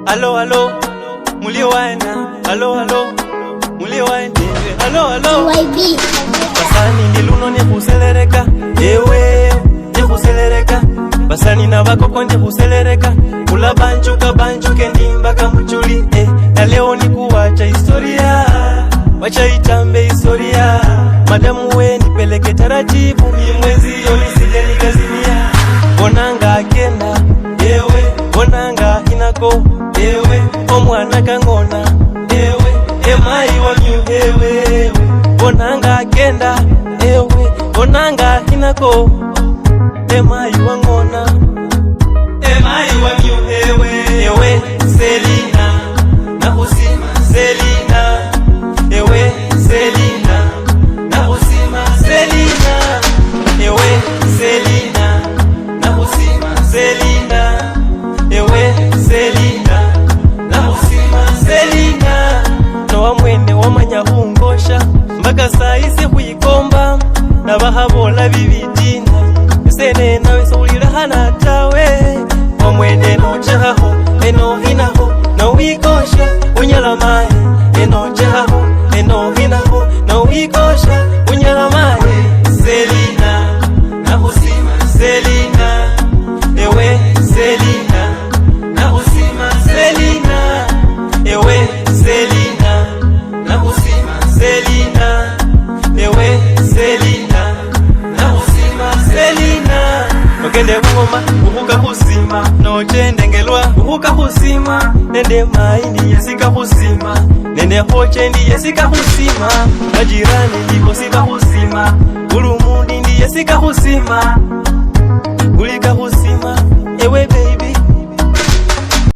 Alo alo, muli wana. Alo alo, muli wana. Alo alo. Basani ndiluno ni kuselereka. Ewe, ni kuselereka. Basani na bakoko ndi kuselereka. Kula banchuke ndimba kamuchuli. Na leo ni kuwacha historia. Wacha itambe historia. Madamu we nipeleke taratibu. Mwezi yoni sije nikazimia. Bonanga akenda. Ewe, bonanga inako. Ewe, omwana kangona. Ewe, emai wanyu. Ewe, bonanga akenda. Ewe, bonanga inako. Emai wangona. Emai wanyu. Ewe, ewe, Selina. Na usima Selina. Ewe, Selina. Na usima Selina. Ewe, Selina. Na usima Selina. Ewe, Selina. Na usima Selina. Noa mwene wamanya hungosha. Mbaka saisi kuikomba. Na bahabola bibitina. Sene nawe soulira hana tawe. Wamwene no jaho. Eno hinaho. Na uikosha. Unyala mae. Eno jaho. Eno hinaho. Na uikosha. Unyala mae. Selina. Na usima Selina. Ewe Selina. Na usima Selina. Ewe Selina. Na usima Selina. Ewe Selina. Na usima Selina. Nogende ngoma uhuka husima. Noche ngelwa uhuka husima. Nende maini yesika husima. Nende hoche ndi yesika husima. Majirani ndiko sika husima. Urumundi ndi yesika husima. Ulika husima.